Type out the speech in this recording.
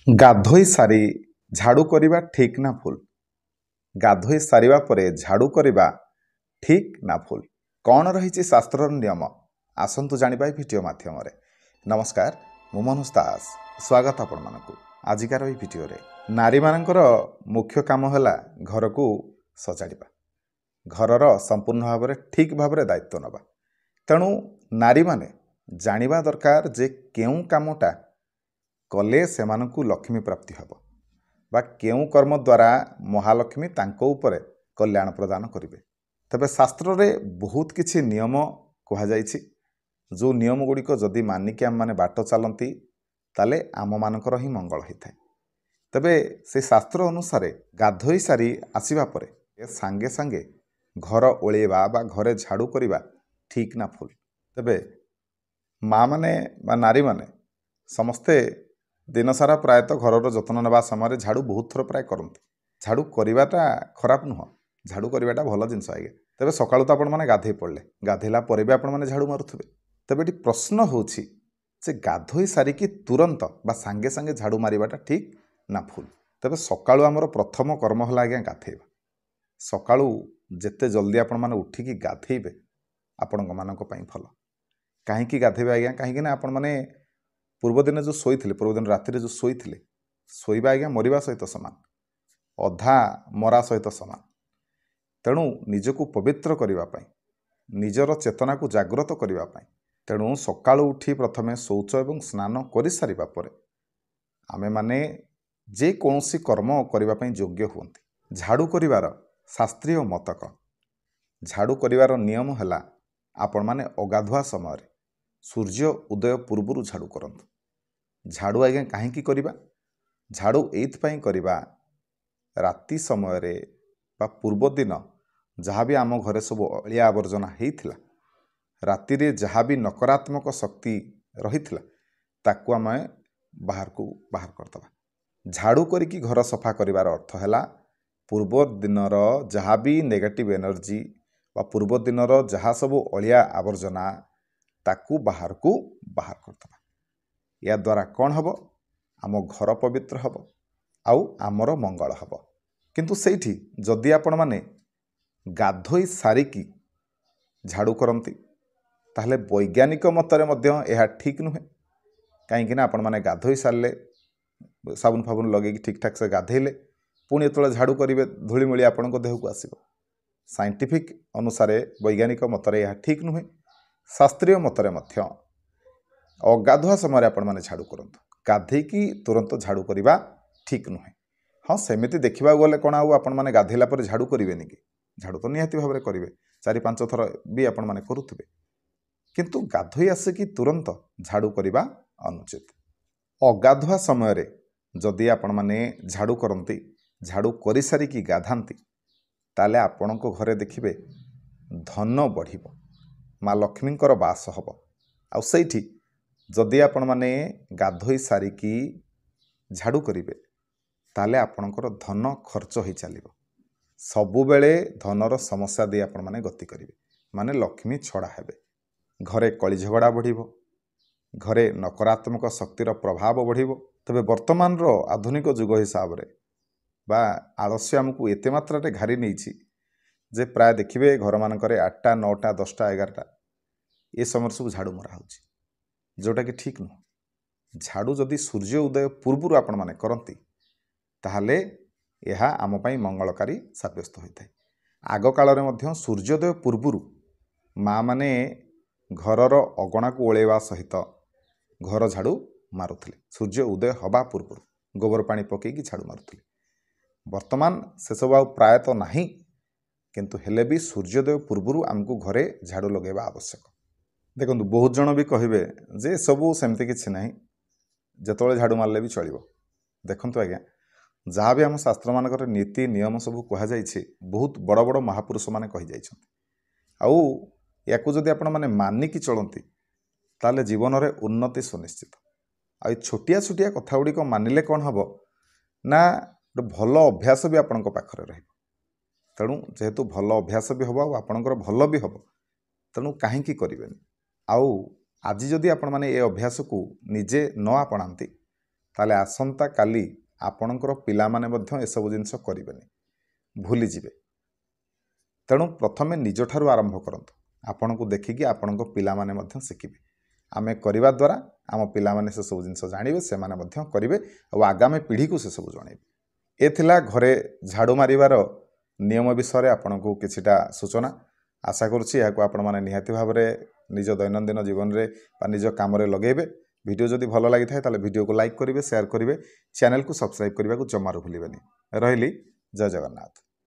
ଗାଧୋଇ ସାରି ଝାଡ଼ୁ କରିବା ଠିକ୍ ନା ଭୁଲ? ଗାଧୋଇ ସାରିବା ପରେ ଝାଡ଼ୁ କରିବା ଠିକ୍ ନା ଭୁଲ? କ'ଣ ରହିଛି ଶାସ୍ତ୍ରର ନିୟମ? ଆସନ୍ତୁ ଜାଣିବା ଏହି ଭିଡ଼ିଓ ମାଧ୍ୟମରେ। ନମସ୍କାର, ମୁଁ ମନୋଜ ଦାସ, ସ୍ୱାଗତ ଆପଣମାନଙ୍କୁ ଆଜିକାର ଏହି ଭିଡ଼ିଓରେ। ନାରୀମାନଙ୍କର ମୁଖ୍ୟ କାମ ହେଲା ଘରକୁ ସଜାଡ଼ିବା, ଘରର ସମ୍ପୂର୍ଣ୍ଣ ଭାବରେ ଠିକ୍ ଭାବରେ ଦାୟିତ୍ୱ ନେବା। ତେଣୁ ନାରୀମାନେ ଜାଣିବା ଦରକାର ଯେ କେଉଁ କାମଟା କଲେ ସେମାନଙ୍କୁ ଲକ୍ଷ୍ମୀ ପ୍ରାପ୍ତି ହେବ ବା କେଉଁ କର୍ମ ଦ୍ୱାରା ମହାଲକ୍ଷ୍ମୀ ତାଙ୍କ ଉପରେ କଲ୍ୟାଣ ପ୍ରଦାନ କରିବେ। ତେବେ ଶାସ୍ତ୍ରରେ ବହୁତ କିଛି ନିୟମ କୁହାଯାଇଛି, ଯେଉଁ ନିୟମ ଗୁଡ଼ିକ ଯଦି ମାନିକି ଆମମାନେ ବାଟ ଚାଲନ୍ତି ତାହେଲେ ଆମମାନଙ୍କର ହିଁ ମଙ୍ଗଳ ହୋଇଥାଏ। ତେବେ ସେ ଶାସ୍ତ୍ର ଅନୁସାରେ ଗାଧୋଇ ସାରି ଆସିବା ପରେ ସାଙ୍ଗେ ସାଙ୍ଗେ ଘର ଓଳେଇବା ବା ଘରେ ଝାଡ଼ୁ କରିବା ଠିକ୍ ନା ଭୁଲ? ତେବେ ମା'ମାନେ ବା ନାରୀମାନେ ସମସ୍ତେ ଦିନସାରା ପ୍ରାୟତଃ ଘରର ଯତ୍ନ ନେବା ସମୟରେ ଝାଡ଼ୁ ବହୁତ ଥର ପ୍ରାୟ କରନ୍ତି। ଝାଡ଼ୁ କରିବାଟା ଖରାପ ନୁହଁ, ଝାଡ଼ୁ କରିବାଟା ଭଲ ଜିନିଷ ଆଜ୍ଞା। ତେବେ ସକାଳୁ ତ ଆପଣମାନେ ଗାଧୋଇ ପଡ଼ିଲେ, ଗାଧୋଇଲା ପରେ ବି ଆପଣମାନେ ଝାଡ଼ୁ ମାରୁଥିବେ। ତେବେ ଏଠି ପ୍ରଶ୍ନ ହେଉଛି ଯେ ଗାଧୋଇ ସାରିକି ତୁରନ୍ତ ବା ସାଙ୍ଗେ ସାଙ୍ଗେ ଝାଡ଼ୁ ମାରିବାଟା ଠିକ୍ ନା ଭୁଲ? ତେବେ ସକାଳୁ ଆମର ପ୍ରଥମ କର୍ମ ହେଲା ଆଜ୍ଞା ଗାଧୋଇବା। ସକାଳୁ ଯେତେ ଜଲ୍ଦି ଆପଣମାନେ ଉଠିକି ଗାଧୋଇବେ ଆପଣମାନଙ୍କ ପାଇଁ ଭଲ। କାହିଁକି ଗାଧୋଇବେ ଆଜ୍ଞା? କାହିଁକି ନା ଆପଣମାନେ ପୂର୍ବଦିନ ଯେଉଁ ଶୋଇଥିଲେ, ପୂର୍ବଦିନ ରାତିରେ ଯେଉଁ ଶୋଇଥିଲେ, ଶୋଇବା ଆଜ୍ଞା ମରିବା ସହିତ ସମାନ, ଅଧା ମରା ସହିତ ସମାନ। ତେଣୁ ନିଜକୁ ପବିତ୍ର କରିବା ପାଇଁ, ନିଜର ଚେତନାକୁ ଜାଗ୍ରତ କରିବା ପାଇଁ, ତେଣୁ ସକାଳୁ ଉଠି ପ୍ରଥମେ ଶୌଚ ଏବଂ ସ୍ନାନ କରିସାରିବା ପରେ ଆମେମାନେ ଯେକୌଣସି କର୍ମ କରିବା ପାଇଁ ଯୋଗ୍ୟ ହୁଅନ୍ତି। ଝାଡ଼ୁ କରିବାର ଶାସ୍ତ୍ରୀୟ ମତ କ'ଣ? ଝାଡ଼ୁ କରିବାର ନିୟମ ହେଲା ଆପଣମାନେ ଅଗାଧୁଆ ସମୟରେ ସୂର୍ଯ୍ୟ ଉଦୟ ପୂର୍ବରୁ ଝାଡ଼ୁ କରନ୍ତୁ। ଝାଡ଼ୁ ଆଜ୍ଞା କାହିଁକି କରିବା? ଝାଡ଼ୁ ଏଇଥିପାଇଁ କରିବା, ରାତି ସମୟରେ ବା ପୂର୍ବ ଦିନ ଯାହା ବି ଆମ ଘରେ ସବୁ ଅଳିଆ ଆବର୍ଜନା ହେଇଥିଲା, ରାତିରେ ଯାହା ବି ନକାରାତ୍ମକ ଶକ୍ତି ରହିଥିଲା ତାକୁ ଆମେ ବାହାର କରିଦେବା। ଝାଡ଼ୁ କରିକି ଘର ସଫା କରିବାର ଅର୍ଥ ହେଲା ପୂର୍ବ ଦିନର ଯାହା ବି ନେଗେଟିଭ୍ ଏନର୍ଜି ବା ପୂର୍ବ ଦିନର ଯାହା ସବୁ ଅଳିଆ ଆବର୍ଜନା ତାକୁ ବାହାର କରିଦେବା। ଏହାଦ୍ୱାରା କ'ଣ ହେବ? ଆମ ଘର ପବିତ୍ର ହେବ ଆଉ ଆମର ମଙ୍ଗଳ ହେବ। କିନ୍ତୁ ସେଇଠି ଯଦି ଆପଣମାନେ ଗାଧୋଇ ସାରିକି ଝାଡ଼ୁ କରନ୍ତି ତାହେଲେ ବୈଜ୍ଞାନିକ ମତରେ ମଧ୍ୟ ଏହା ଠିକ୍ ନୁହେଁ। କାହିଁକିନା ଆପଣମାନେ ଗାଧୋଇ ସାରିଲେ, ସାବୁନ ଫାବୁନ ଲଗେଇକି ଠିକ୍ଠାକ୍ ସେ ଗାଧୋଇଲେ, ପୁଣି ଯେତେବେଳେ ଝାଡ଼ୁ କରିବେ ଧୂଳିମୂଳି ଆପଣଙ୍କ ଦେହକୁ ଆସିବ। ସାଇଣ୍ଟିଫିକ୍ ଅନୁସାରେ ବୈଜ୍ଞାନିକ ମତରେ ଏହା ଠିକ୍ ନୁହେଁ। ଶାସ୍ତ୍ରୀୟ ମତରେ ମଧ୍ୟ ଅଗାଧୁଆ ସମୟରେ ଆପଣମାନେ ଝାଡ଼ୁ କରନ୍ତୁ, ଗାଧୋଇକି ତୁରନ୍ତ ଝାଡ଼ୁ କରିବା ଠିକ୍ ନୁହେଁ। ହଁ, ସେମିତି ଦେଖିବାକୁ ଗଲେ କ'ଣ ଆଉ ଆପଣମାନେ ଗାଧୋଇଲା ପରେ ଝାଡ଼ୁ କରିବେନି କି? ଝାଡ଼ୁ ତ ନିହାତି ଭାବରେ କରିବେ, 4-5 ଥର ବି ଆପଣମାନେ କରୁଥିବେ। କିନ୍ତୁ ଗାଧୋଇ ଆସିକି ତୁରନ୍ତ ଝାଡ଼ୁ କରିବା ଅନୁଚିତ। ଅଗାଧୁଆ ସମୟରେ ଯଦି ଆପଣମାନେ ଝାଡ଼ୁ କରନ୍ତି, ଝାଡ଼ୁ କରିସାରିକି ଗାଧାନ୍ତି, ତାହେଲେ ଆପଣଙ୍କ ଘରେ ଦେଖିବେ ଧନ ବଢ଼ିବ, ମା ଲକ୍ଷ୍ମୀଙ୍କର ବାସ ହେବ। ଆଉ ସେଇଠି ଯଦି ଆପଣମାନେ ଗାଧୋଇ ସାରିକି ଝାଡ଼ୁ କରିବେ ତାହେଲେ ଆପଣଙ୍କର ଧନ ଖର୍ଚ୍ଚ ହୋଇ ଚାଲିବ। ସବୁବେଳେ ଧନର ସମସ୍ୟା ଦେଇ ଆପଣମାନେ ଗତି କରିବେ, ମାନେ ଲକ୍ଷ୍ମୀ ଛଡ଼ା ହେବେ। ଘରେ କଳି ଝଗଡ଼ା ବଢ଼ିବ, ଘରେ ନକାରାତ୍ମକ ଶକ୍ତିର ପ୍ରଭାବ ବଢ଼ିବ। ତେବେ ବର୍ତ୍ତମାନର ଆଧୁନିକ ଯୁଗ ହିସାବରେ ବା ଆଳସ୍ୟ ଆମକୁ ଏତେ ମାତ୍ରାରେ ଘାରି ନେଇଛି ଯେ ପ୍ରାୟ ଦେଖିବେ ଘରମାନଙ୍କରେ 8ଟା, 9ଟା, 10ଟା, 11ଟା ଏ ସମୟରେ ସବୁ ଝାଡ଼ୁ ମରା ହେଉଛି, ଯେଉଁଟାକି ଠିକ୍ ନୁହଁ। ଝାଡ଼ୁ ଯଦି ସୂର୍ଯ୍ୟ ଉଦୟ ପୂର୍ବରୁ ଆପଣମାନେ କରନ୍ତି ତାହେଲେ ଏହା ଆମ ପାଇଁ ମଙ୍ଗଳକାରୀ ସାବ୍ୟସ୍ତ ହୋଇଥାଏ। ଆଗକାଳରେ ମଧ୍ୟ ସୂର୍ଯ୍ୟୋଦୟ ପୂର୍ବରୁ ମା'ମାନେ ଘରର ଅଗଣାକୁ ଓଳେଇବା ସହିତ ଘର ଝାଡ଼ୁ ମାରୁଥିଲେ। ସୂର୍ଯ୍ୟ ଉଦୟ ହେବା ପୂର୍ବରୁ ଗୋବର ପାଣି ପକାଇକି ଝାଡ଼ୁ ମାରୁଥିଲେ। ବର୍ତ୍ତମାନ ସେସବୁ ଆଉ ପ୍ରାୟତଃ ନାହିଁ, କିନ୍ତୁ ହେଲେ ବି ସୂର୍ଯ୍ୟୋଦୟ ପୂର୍ବରୁ ଆମକୁ ଘରେ ଝାଡ଼ୁ ଲଗାଇବା ଆବଶ୍ୟକ। ଦେଖନ୍ତୁ, ବହୁତ ଜଣ ବି କହିବେ ଯେ ସବୁ ସେମିତି କିଛି ନାହିଁ, ଯେତେବେଳେ ଝାଡ଼ୁ ମାରିଲେ ବି ଚଳିବ। ଦେଖନ୍ତୁ ଆଜ୍ଞା, ଯାହା ବି ଆମ ଶାସ୍ତ୍ରମାନଙ୍କର ନୀତି ନିୟମ ସବୁ କୁହାଯାଇଛି ବହୁତ ବଡ଼ ବଡ଼ ମହାପୁରୁଷମାନେ କହିଯାଇଛନ୍ତି। ଆଉ ୟାକୁ ଯଦି ଆପଣମାନେ ମାନିକି ଚଳନ୍ତି ତାହେଲେ ଜୀବନରେ ଉନ୍ନତି ସୁନିଶ୍ଚିତ। ଆଉ ଏ ଛୋଟିଆ ଛୋଟିଆ କଥା ଗୁଡ଼ିକ ମାନିଲେ କ'ଣ ହେବ ନା ଗୋଟେ ଭଲ ଅଭ୍ୟାସ ବି ଆପଣଙ୍କ ପାଖରେ ରହିବ। ତେଣୁ ଯେହେତୁ ଭଲ ଅଭ୍ୟାସ ବି ହେବ ଆଉ ଆପଣଙ୍କର ଭଲ ବି ହେବ, ତେଣୁ କାହିଁକି କରିବେନି? ଆଉ ଆଜି ଯଦି ଆପଣମାନେ ଏ ଅଭ୍ୟାସକୁ ନିଜେ ନ ଆପଣାନ୍ତି ତାହେଲେ ଆସନ୍ତା କାଲି ଆପଣଙ୍କର ପିଲାମାନେ ମଧ୍ୟ ଏସବୁ ଜିନିଷ କରିବେନି, ଭୁଲିଯିବେ। ତେଣୁ ପ୍ରଥମେ ନିଜଠାରୁ ଆରମ୍ଭ କରନ୍ତୁ। ଆପଣଙ୍କୁ ଦେଖିକି ଆପଣଙ୍କ ପିଲାମାନେ ମଧ୍ୟ ଶିଖିବେ। ଆମେ କରିବା ଦ୍ୱାରା ଆମ ପିଲାମାନେ ସେସବୁ ଜିନିଷ ଜାଣିବେ, ସେମାନେ ମଧ୍ୟ କରିବେ ଆଉ ଆଗାମୀ ପିଢ଼ିକୁ ସେସବୁ ଜଣାଇବେ। ଏ ଥିଲା ଘରେ ଝାଡ଼ୁ ମାରିବାର ନିୟମ ବିଷୟରେ ଆପଣଙ୍କୁ କିଛିଟା ସୂଚନା। ଆଶା କରୁଛି ଏହାକୁ ଆପଣମାନେ ନିହାତି ଭାବରେ ନିଜ ଦୈନନ୍ଦିନ ଜୀବନରେ ବା ନିଜ କାମରେ ଲଗାଇବେ। ଭିଡ଼ିଓ ଯଦି ଭଲ ଲାଗିଥାଏ ତାହେଲେ ଭିଡ଼ିଓକୁ ଲାଇକ୍ କରିବେ, ସେୟାର କରିବେ, ଚ୍ୟାନେଲକୁ ସବସ୍କ୍ରାଇବ୍ କରିବାକୁ ଜମାରୁ ଭୁଲିବେନି। ରହିଲି, ଜୟ ଜଗନ୍ନାଥ।